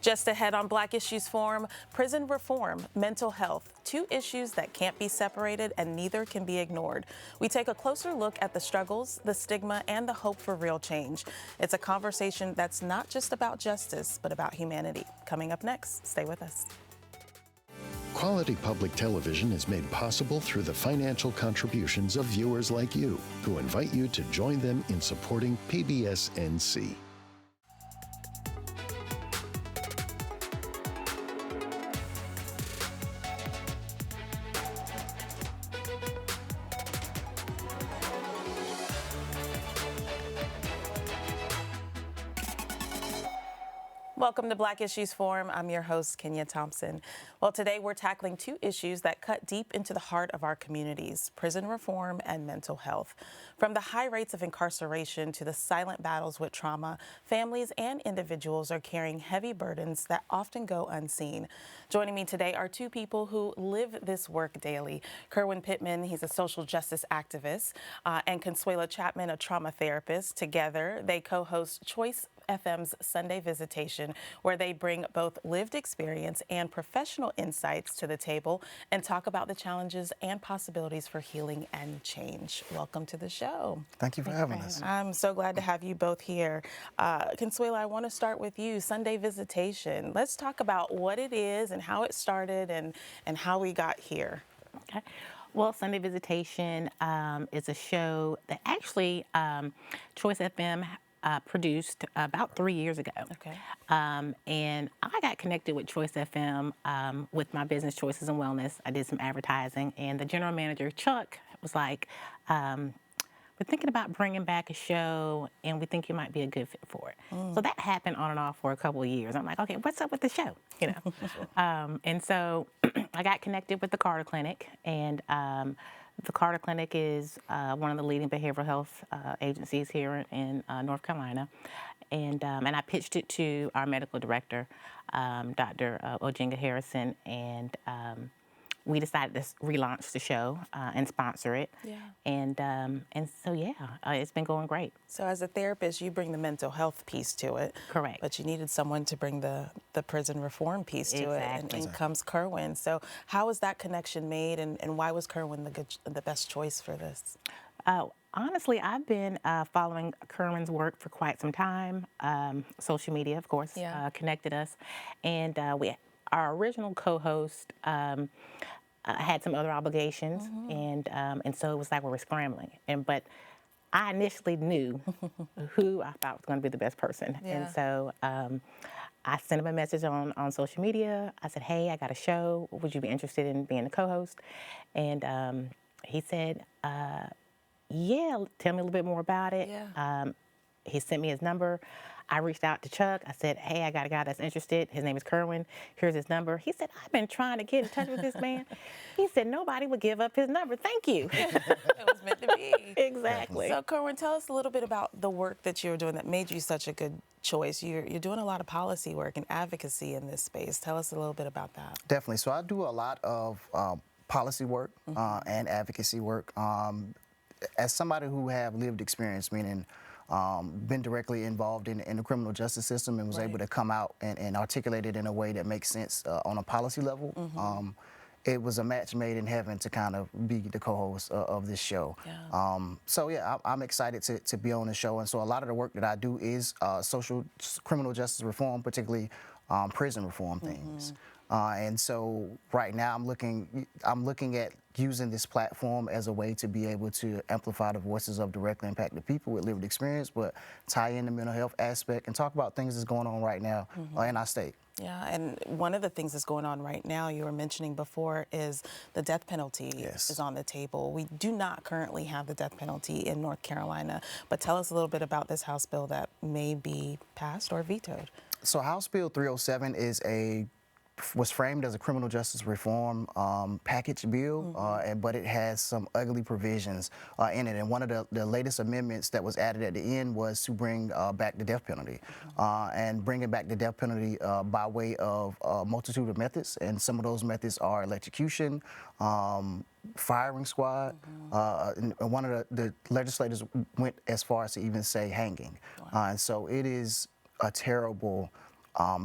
Just ahead on Black Issues Forum, prison reform, mental health, two issues that can't be separated and neither can be ignored. We take a closer look at the struggles, the stigma, and the hope for real change. It's a conversation that's not just about justice, but about humanity. Coming up next, stay with us. Quality public television is made possible through the financial contributions of viewers like you, who invite you to join them in supporting PBS NC. Welcome to Black Issues Forum. I'm your host, Kenia Thompson. Well, today we're tackling two issues that cut deep into the heart of our communities: prison reform and mental health. From the high rates of incarceration to the silent battles with trauma, families and individuals are carrying heavy burdens that often go unseen. Joining me today are two people who live this work daily. Kerwin Pittman, he's a social justice activist, and Consuela Chapman, a trauma therapist. Together, they co-host Choice FM's Sunday Visitation, where they bring both lived experience and professional insights to the table and talk about the challenges and possibilities for healing and change. Welcome to the show. Thank you for having us. I'm so glad to have you both here. Consuela, I want to start with you. Sunday Visitation. Let's talk about what it is and how it started and how we got here. Okay. Well, Sunday Visitation is a show that actually Choice FM produced about 3 years ago. Okay. And I got connected with Choice FM with my business, Choices and Wellness. I did some advertising, and the general manager, Chuck, was like, we're thinking about bringing back a show, and we think you might be a good fit for it. So that happened on and off for a couple of years. I'm like, okay, what's up with the show? You know. And so I got connected with the Carter Clinic, and the Carter Clinic is one of the leading behavioral health agencies here in North Carolina, and I pitched it to our medical director, Dr. Ojinga Harrison, and we decided to relaunch the show and sponsor it. Yeah. And so it's been going great. So as a therapist, you bring the mental health piece to it. Correct. But you needed someone to bring the prison reform piece to it. And in comes Kerwin. So how was that connection made, and why was Kerwin the best choice for this? Honestly, I've been following Kerwin's work for quite some time. Social media, of course, connected us. And our original co-host had some other obligations, and so it was like we were scrambling. But I initially knew who I thought was going to be the best person, and so I sent him a message on social media. I said, "Hey, I got a show. Would you be interested in being a co-host?" And he said, "Yeah, tell me a little bit more about it." Yeah. He sent me his number. I reached out to Chuck. I said, "Hey, I got a guy that's interested. His name is Kerwin. Here's his number." He said, "I've been trying to get in touch with this man." He said, "Nobody would give up his number. Thank you." It was meant to be. Exactly. So, Kerwin, tell us a little bit about the work that you're doing that made you such a good choice. You're doing a lot of policy work and advocacy in this space. Tell us a little bit about that. Definitely. So I do a lot of policy work and advocacy work. As somebody who have lived experience, meaning been directly involved in the criminal justice system and was able to come out and articulate it in a way that makes sense on a policy level. It was a match made in heaven to kind of be the co-host of this show. Yeah. I'm excited to be on the show, and so a lot of the work that I do is social criminal justice reform, particularly prison reform things. And so right now I'm looking at using this platform as a way to be able to amplify the voices of directly impacted people with lived experience, but tie in the mental health aspect and talk about things that's going on right now in our state. Yeah, and one of the things that's going on right now, you were mentioning before, is the death penalty is on the table. We do not currently have the death penalty in North Carolina, but tell us a little bit about this House bill that may be passed or vetoed. So House Bill 307 was framed as a criminal justice reform package bill, but it has some ugly provisions in it. And one of the latest amendments that was added at the end was to bring back the death penalty, and bringing back the death penalty by way of a multitude of methods. And some of those methods are electrocution, firing squad, and one of the legislators went as far as to even say hanging. And so it is a terrible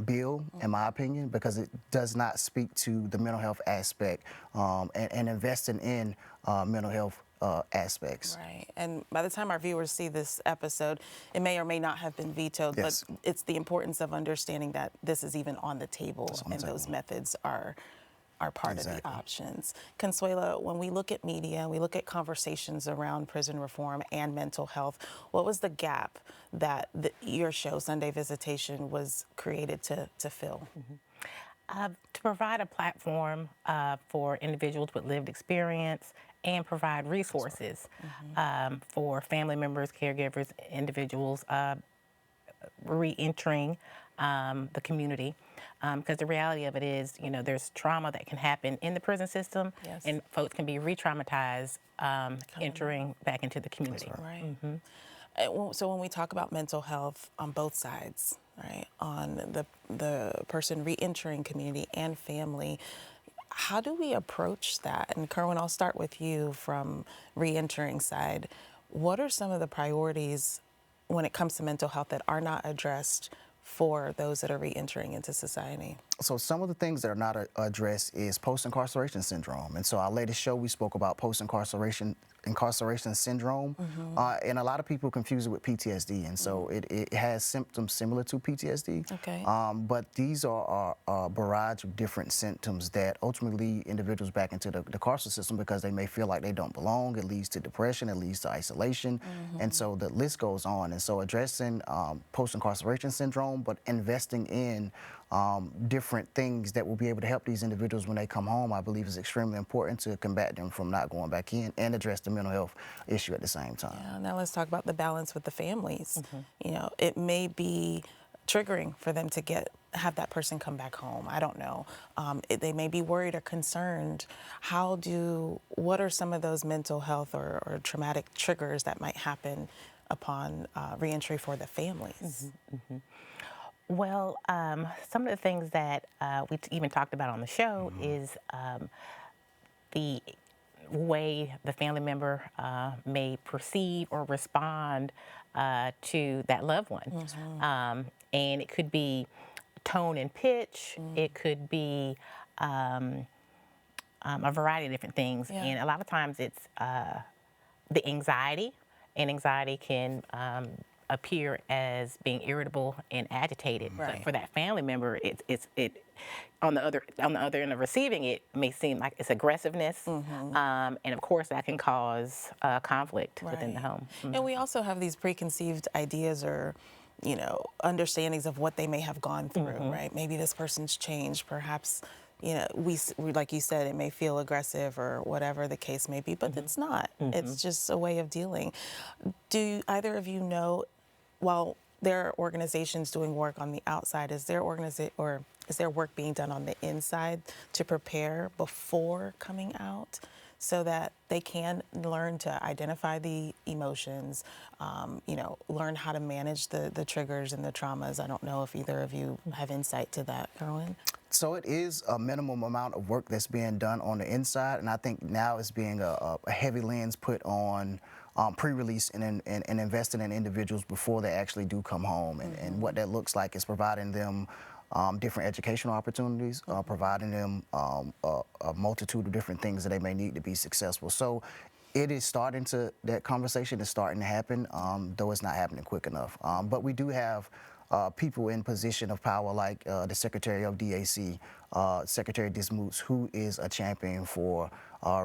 bill, in my opinion, because it does not speak to the mental health aspect and investing in mental health aspects. Right. And by the time our viewers see this episode, it may or may not have been vetoed, Yes. but it's the importance of understanding that this is even on the table and those methods are part of the options. Consuela, when we look at media, we look at conversations around prison reform and mental health, what was the gap that your show, Sunday Visitation, was created to fill? To provide a platform for individuals with lived experience and provide resources for family members, caregivers, individuals re-entering the community. Because the reality of it is, there's trauma that can happen in the prison system, Yes. and folks can be re-traumatized entering back into the community. Right. So when we talk about mental health on both sides, right, on the person re-entering community and family, how do we approach that? And Kerwin, I'll start with you from re-entering side. What are some of the priorities when it comes to mental health that are not addressed for those that are re-entering into society? So some of the things that are not addressed is post-incarceration syndrome. And so our latest show, we spoke about post-incarceration syndrome. And a lot of people confuse it with PTSD. And so it has symptoms similar to PTSD. Okay. But these are a barrage of different symptoms that ultimately lead individuals back into the carceral system because they may feel like they don't belong. It leads to depression. It leads to isolation. And so the list goes on. And so addressing post-incarceration syndrome, but investing in different things that will be able to help these individuals when they come home, I believe is extremely important to combat them from not going back in and address the mental health issue at the same time. Yeah, now let's talk about the balance with the families. It may be triggering for them to have that person come back home. I don't know. They may be worried or concerned. What are some of those mental health or traumatic triggers that might happen upon reentry for the families? Well, some of the things that we even talked about on the show is the way the family member may perceive or respond to that loved one. And it could be tone and pitch. It could be a variety of different things. Yeah. And a lot of times it's the anxiety, and anxiety can appear as being irritable and agitated. Right. But for that family member, it on the other end of receiving it may seem like it's aggressiveness, and of course that can cause conflict within the home. And we also have these preconceived ideas or understandings of what they may have gone through, right? Maybe this person's changed, perhaps. We like you said, it may feel aggressive or whatever the case may be, but it's not. It's just a way of dealing. Do either of you know, while there are organizations doing work on the outside, is there work being done on the inside to prepare before coming out so that they can learn to identify the emotions, learn how to manage the triggers and the traumas? I don't know if either of you have insight to that, Kerwin. So it is a minimum amount of work that's being done on the inside, and I think now it's being a heavy lens put on pre-release and investing in individuals before they actually do come home. And what that looks like is providing them different educational opportunities, providing them a multitude of different things that they may need to be successful. So it is that conversation is starting to happen, though it's not happening quick enough. But we do have people in position of power like the Secretary of DAC, Secretary Dismutz, who is a champion for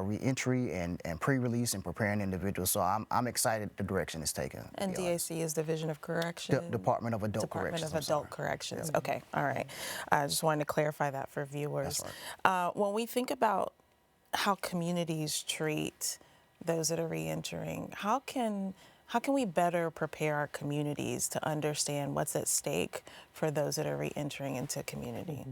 reentry and pre-release and preparing individuals. So I'm excited the direction it's taken. And DAC is Division of Corrections? Department of Adult Corrections. Department of Adult Corrections. Okay, all right. I just wanted to clarify that for viewers. That's right. When we think about how communities treat those that are reentering, how can we better prepare our communities to understand what's at stake for those that are reentering into community?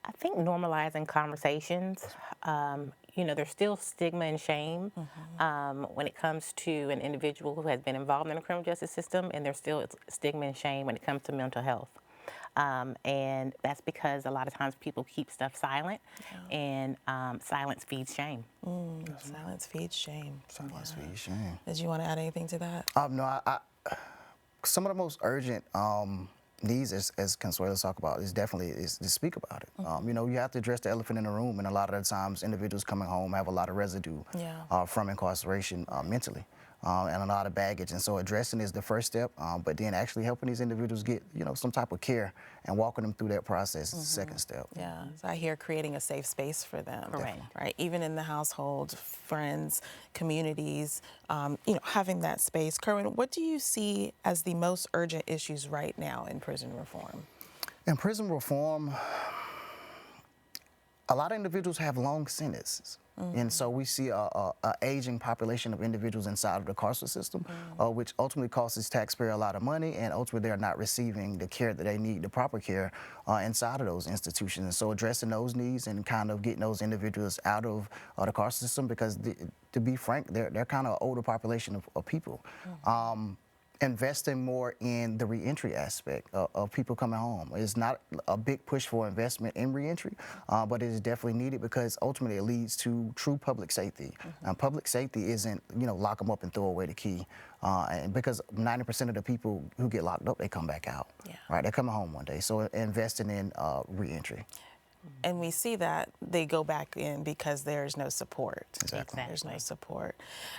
I think normalizing conversations, there's still stigma and shame when it comes to an individual who has been involved in the criminal justice system, and there's still stigma and shame when it comes to mental health. And that's because a lot of times people keep stuff silent, and silence feeds shame. Silence feeds shame. Silence feeds shame. Did you want to add anything to that? No, some of the most urgent needs, as Consuela talk about, is definitely is to speak about it. You know, you have to address the elephant in the room, and a lot of the times individuals coming home have a lot of residue from incarceration mentally. And a lot of baggage, and so addressing is the first step, but then actually helping these individuals get, you know, some type of care and walking them through that process is the second step. Yeah, so I hear creating a safe space for them, Correct. right? Even in the household, friends, communities, you know, having that space. Kerwin, what do you see as the most urgent issues right now in prison reform? In prison reform, a lot of individuals have long sentences. And so we see a aging population of individuals inside of the carceral system, which ultimately costs taxpayer a lot of money, and ultimately they're not receiving the care that they need, the proper care inside of those institutions. And so addressing those needs and kind of getting those individuals out of the carceral system, because to be frank, they're kind of an older population of people. Investing more in the reentry aspect of people coming home. It's not a big push for investment in reentry, but it is definitely needed because ultimately it leads to true public safety. And public safety isn't, you know, lock them up and throw away the key. And because 90% of the people who get locked up, they come back out. Right? They're coming home one day. So investing in reentry. And we see that they go back in because there's no support. Exactly. There's no support.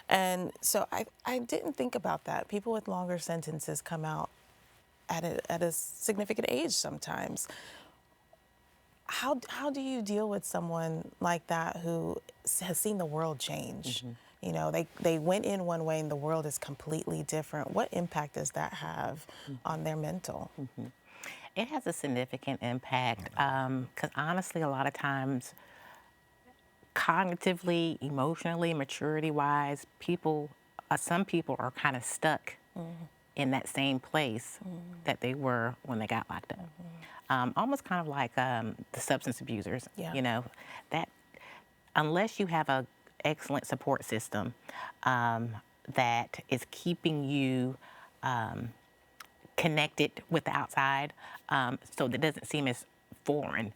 And so I didn't think about that. People with longer sentences come out at a significant age sometimes. How do you deal with someone like that who has seen the world change? You know, they went in one way and the world is completely different. What impact does that have on their mental? It has a significant impact because honestly, a lot of times, cognitively, emotionally, maturity-wise, some people are kind of stuck in that same place that they were when they got locked up. Almost kind of like the substance abusers. You know, that unless you have an excellent support system that is keeping you connected with the outside, so that doesn't seem as foreign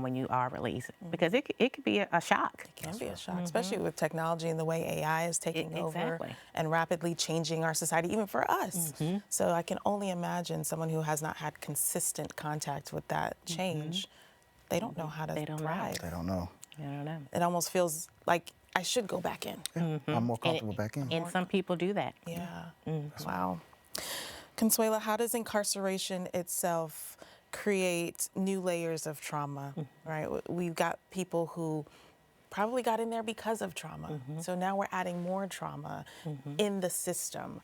when you are released, because it could be a shock. It can be a shock, especially with technology and the way AI is taking over and rapidly changing our society, even for us. So I can only imagine someone who has not had consistent contact with that change, they don't know how to thrive. They don't know. I don't know. It almost feels like I should go back in. I'm more comfortable back in. And some people do that. Yeah. Wow. Consuela, how does incarceration itself create new layers of trauma, right? We've got people who probably got in there because of trauma. So now we're adding more trauma in the system.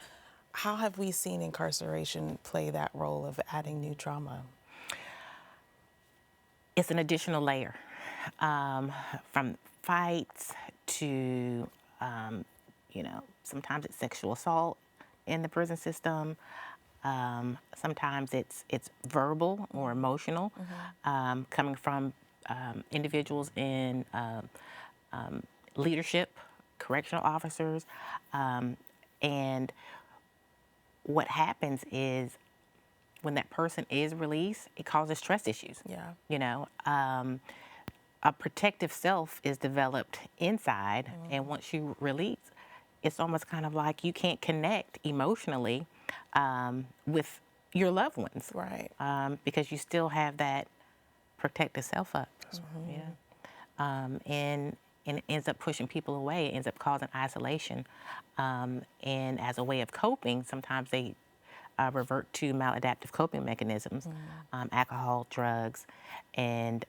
How have we seen incarceration play that role of adding new trauma? It's an additional layer, from fights to, you know, sometimes it's sexual assault in the prison system. Sometimes it's verbal or emotional, coming from individuals in leadership, correctional officers, and what happens is when that person is released, it causes trust issues. You know, a protective self is developed inside, and once you release, it's almost kind of like you can't connect emotionally with your loved ones, right? Because you still have that protective self up. And it ends up pushing people away. It ends up causing isolation. And as a way of coping, sometimes they revert to maladaptive coping mechanisms, alcohol, drugs, and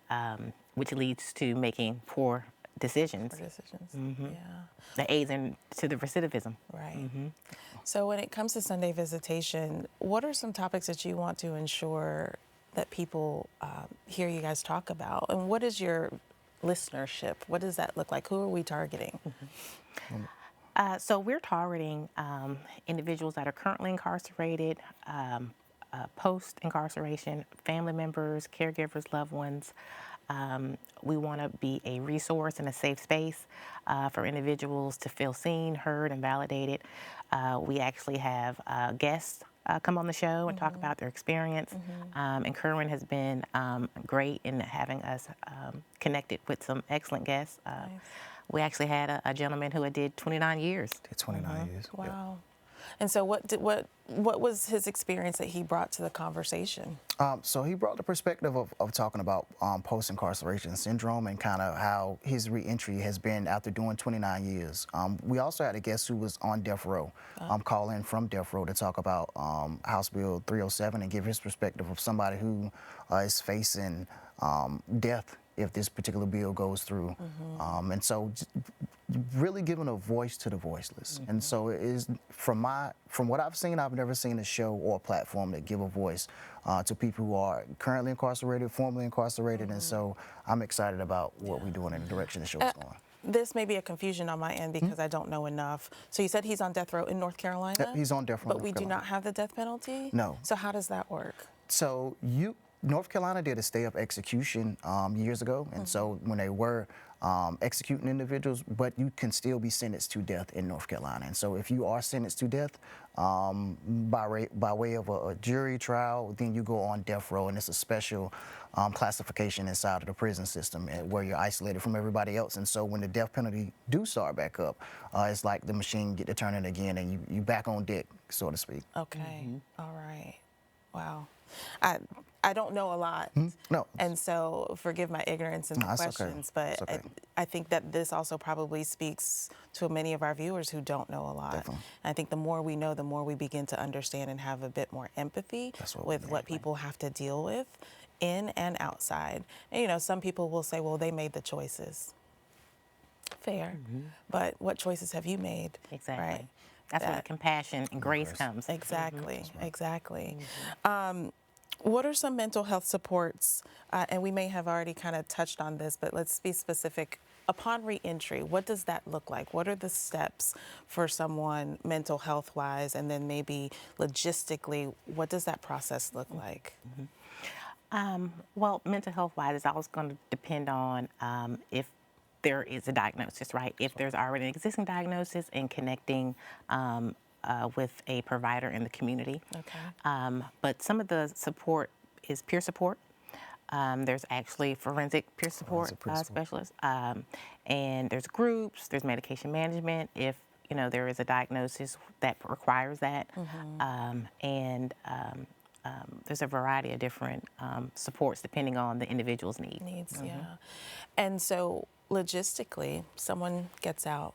which leads to making poor decisions. That aids into the recidivism. Right. So when it comes to Sunday Visitation, what are some topics that you want to ensure that people hear you guys talk about? And what is your listenership? What does that look like? Who are we targeting? So we're targeting individuals that are currently incarcerated, post-incarceration, family members, caregivers, loved ones. We want to be a resource and a safe space for individuals to feel seen, heard, and validated. We actually have guests come on the show and talk about their experience. And Kerwin has been great in having us connected with some excellent guests. We actually had a gentleman who did 29 years. Did 29 years. Wow. And so what was his experience that he brought to the conversation? So he brought the perspective of talking about post-incarceration syndrome and kind of how his reentry has been after doing 29 years. We also had a guest who was on death row, call in from death row to talk about House Bill 307 and give his perspective of somebody who is facing death if this particular bill goes through. And so really giving a voice to the voiceless. And so it is, from what I've seen, I've never seen a show or a platform that give a voice to people who are currently incarcerated, formerly incarcerated. And so I'm excited about what we're doing and the direction the show is going. This may be a confusion on my end because I don't know enough. So you said he's on death row in North Carolina? Yep, he's on death row. But we do not have the death penalty? No. So how does that work? So North Carolina did a stay of execution years ago, and so when they were executing individuals, but you can still be sentenced to death in North Carolina. And so if you are sentenced to death by way of a jury trial, then you go on death row, and it's a special classification inside of the prison system where you're isolated from everybody else. And so when the death penalty do start back up, it's like the machine get to turning again, and you back on deck, so to speak. Okay. All right. Wow. I don't know a lot. No. And so forgive my ignorance in the questions, but okay. I think that this also probably speaks to many of our viewers who don't know a lot. Definitely. And I think the more we know, the more we begin to understand and have a bit more empathy with what people have to deal with in and outside. And, you know, some people will say, well, they made the choices. Fair. But what choices have you made? Exactly. Right? That's where the compassion and grace comes. Exactly, exactly. What are some mental health supports, and we may have already kind of touched on this, but let's be specific. Upon reentry, what does that look like? What are the steps for someone mental health-wise, and then maybe logistically, what does that process look like? Well, mental health-wise, it's always going to depend on if there is a diagnosis, right? If there's already an existing diagnosis and connecting with a provider in the community. Okay. But some of the support is peer support. There's actually forensic peer support specialists. And there's groups, there's medication management if, you know, there is a diagnosis that requires that. There's a variety of different supports depending on the individual's needs. Yeah. And so logistically, someone gets out.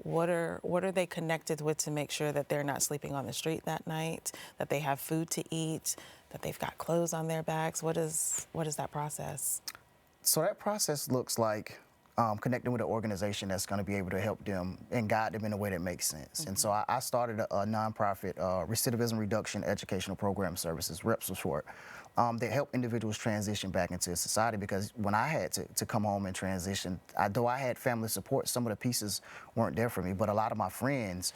What are they connected with to make sure that they're not sleeping on the street that night, that they have food to eat, that they've got clothes on their backs? What is that process? So that process looks like connecting with an organization that's going to be able to help them and guide them in a way that makes sense. And so I started a nonprofit recidivism reduction educational program services, REPS for short, that help individuals transition back into society, because when I had to come home and transition, though I had family support, some of the pieces weren't there for me, but a lot of my friends,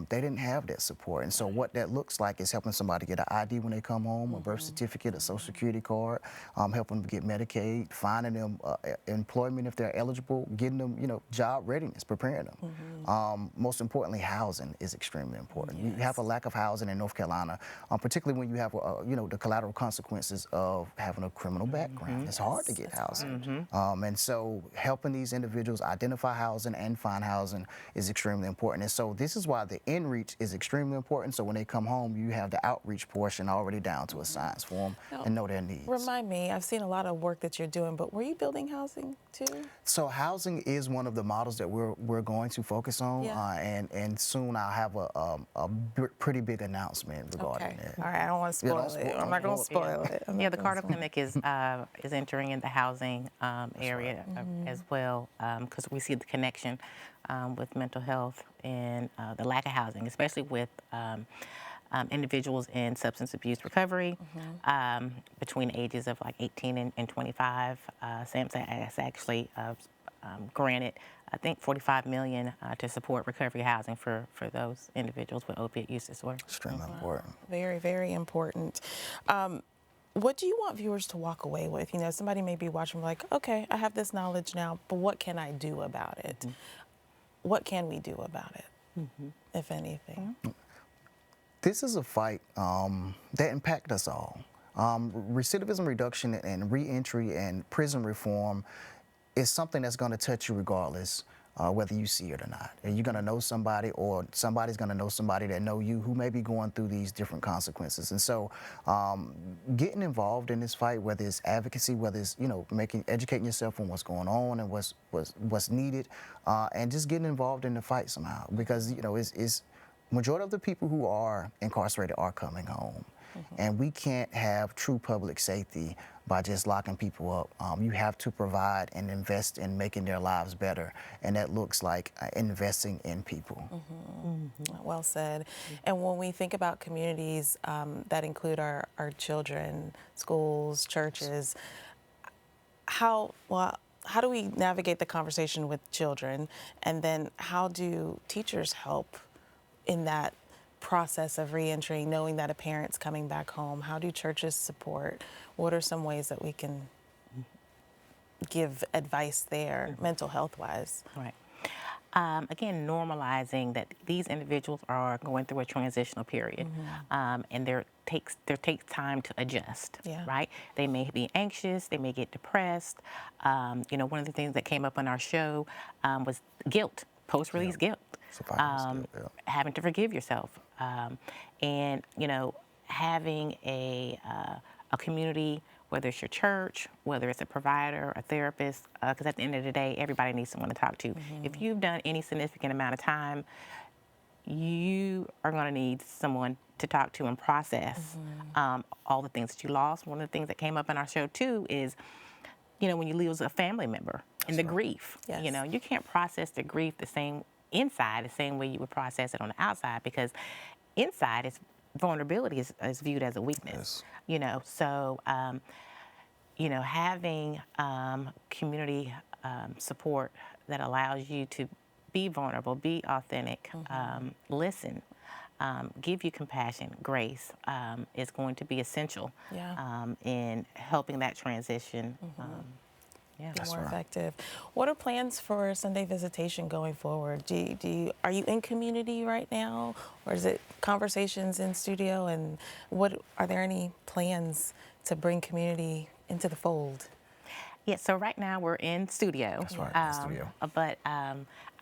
they didn't have that support. And so what that looks like is helping somebody get an ID when they come home, a birth certificate, a social security card, helping them get Medicaid, finding them employment if they're eligible, getting them, you know, job readiness, preparing them. Most importantly, housing is extremely important. You have a lack of housing in North Carolina, particularly when you have, you know, the collateral consequences of having a criminal background. It's hard to get housing. And so helping these individuals identify housing and find housing is extremely important. And so this is why the in-reach is extremely important. So when they come home, you have the outreach portion already down to a science form and know their needs. Remind me, I've seen a lot of work that you're doing, but were you building housing too? So housing is one of the models that we're going to focus on, and soon I'll have a pretty big announcement regarding that. All right, I don't want to spoil it. I'm not going to spoil it. Yeah, the Carter Clinic is entering in the housing area as well, because we see the connection with mental health and the lack of housing, especially with individuals in substance abuse recovery between ages of like 18 and 25. SAMHSA has actually granted, I think, $45 million to support recovery housing for those individuals with opiate use disorder. Extremely important. Very, very important. What do you want viewers to walk away with? You know, somebody may be watching like, okay, I have this knowledge now, but what can I do about it? What can we do about it, if anything? This is a fight that impacts us all. Recidivism reduction and reentry and prison reform is something that's going to touch you regardless whether you see it or not. And you're going to know somebody, or somebody's going to know somebody that know you who may be going through these different consequences. And so getting involved in this fight, whether it's advocacy, whether it's, educating yourself on what's going on and what's needed, and just getting involved in the fight somehow. Because, it's majority of the people who are incarcerated are coming home. And we can't have true public safety by just locking people up. You have to provide and invest in making their lives better, and that looks like investing in people. Well said. And when we think about communities that include our children, schools, churches, how do we navigate the conversation with children, and then how do teachers help in that process of reentry, knowing that a parent's coming back home? How do churches support? What are some ways that we can give advice there, mental health wise? Right. Again, normalizing that these individuals are going through a transitional period, and there takes time to adjust. Yeah. Right. They may be anxious. They may get depressed. One of the things that came up on our show was guilt, post-release guilt. Having to forgive yourself, and having a community, whether it's your church, whether it's a provider, a therapist, because at the end of the day, everybody needs someone to talk to. If you've done any significant amount of time, you are going to need someone to talk to and process all the things that you lost. One of the things that came up in our show too is, when you lose a family member and the grief, Yes. You can't process the grief the same way you would process it on the outside, because inside is vulnerability is viewed as a weakness. So having community support that allows you to be vulnerable, be authentic, listen, give you compassion, grace, is going to be essential in helping that transition. Be more effective. What are plans for Sunday Visitation going forward? Are you in community right now, or is it conversations in studio? And are there any plans to bring community into the fold? Yeah, so right now we're in studio. That's right, in studio. But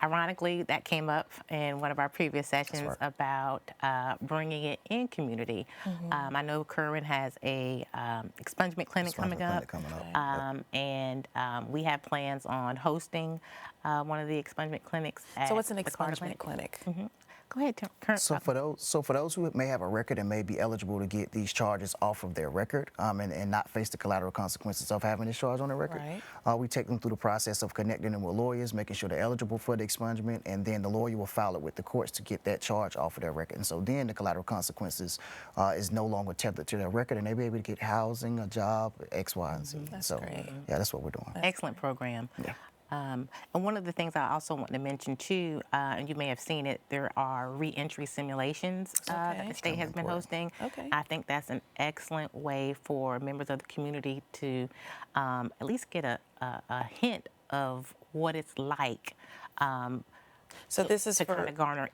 ironically, that came up in one of our previous sessions about bringing it in community. I know Kerwin has a expungement clinic coming up. And we have plans on hosting one of the expungement clinics. So what's an expungement clinic? Go ahead, Kerwin. So for those who may have a record and may be eligible to get these charges off of their record, and not face the collateral consequences of having this charge on their record, we take them through the process of connecting them with lawyers, making sure they're eligible for the expungement, and then the lawyer will file it with the courts to get that charge off of their record. And so then the collateral consequences is no longer tethered to their record, and they'll be able to get housing, a job, X, Y, and Z. That's so great. yeah, that's what we're doing. Excellent program. Yeah. And one of the things I also want to mention too, and you may have seen it, there are reentry simulations that the state has been hosting. I think that's an excellent way for members of the community to at least get a hint of what it's like. So this is to for kind of garner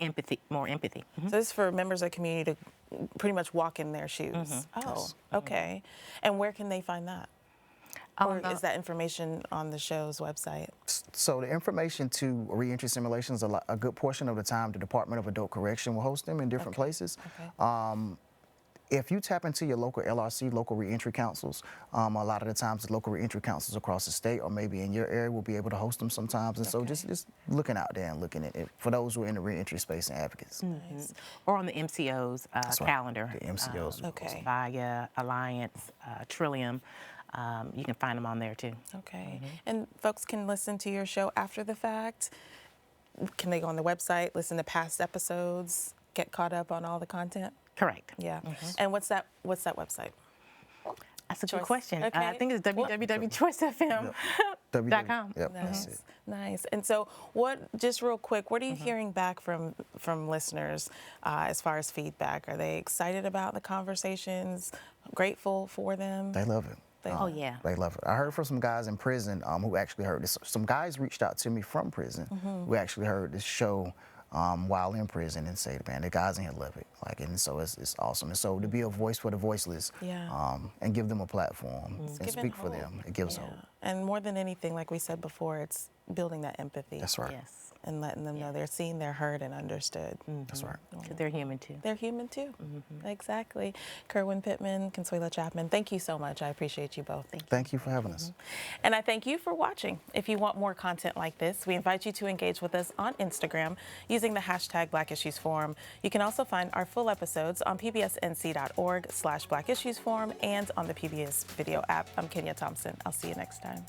more empathy. So this is for members of the community to pretty much walk in their shoes. Oh, okay. And where can they find that? Or is that information on the show's website? So the information to reentry simulations, a good portion of the time, the Department of Adult Correction will host them in different places. If you tap into your local LRC, local reentry councils, a lot of the times the local reentry councils across the state or maybe in your area will be able to host them sometimes. And so just looking out there and looking at it for those who are in the reentry space and advocates. Nice. Or on the MCO's calendar. The MCOs. Via Alliance, Trillium. You can find them on there too. Okay. And folks can listen to your show after the fact. Can they go on the website, listen to past episodes, get caught up on all the content? Correct. Yeah. And what's that website? That's a good question. Okay. I think it's www.choicefm.com. Yep, Nice. that's it. Nice. And so just real quick, what are you hearing back from listeners as far as feedback? Are they excited about the conversations, grateful for them? They love it. Oh, yeah. They love it. I heard from some guys in prison who actually heard this. Some guys reached out to me from prison who actually heard this show while in prison and say, man, the guys in here love it. And so it's awesome. And so to be a voice for the voiceless and give them a platform and speak for them, it gives hope. And more than anything, like we said before, it's building that empathy. That's right. Yes. And letting them know they're seen, they're heard, and understood. That's right. Because they're human too. They're human too. Exactly. Kerwin Pittman, Consuela Chapman, thank you so much. I appreciate you both. Thank you for having us. And I thank you for watching. If you want more content like this, we invite you to engage with us on Instagram using the hashtag Black Issues Forum. You can also find our full episodes on pbsnc.org/Black Issues Forum and on the PBS video app. I'm Kenia Thompson. I'll see you next time.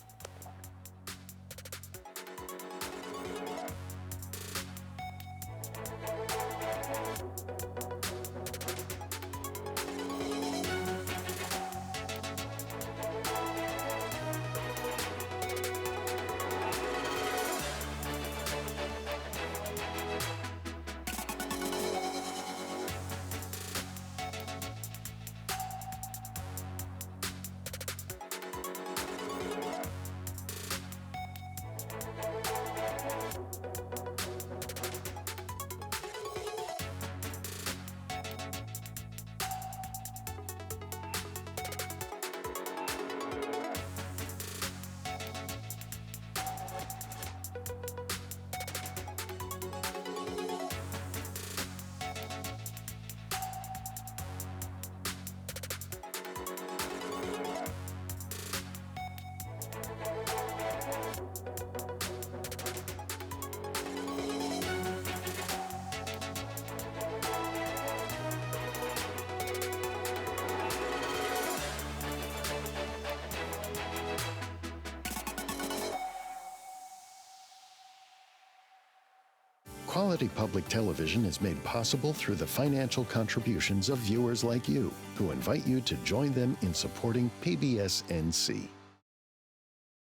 Quality public television is made possible through the financial contributions of viewers like you, who invite you to join them in supporting PBS NC.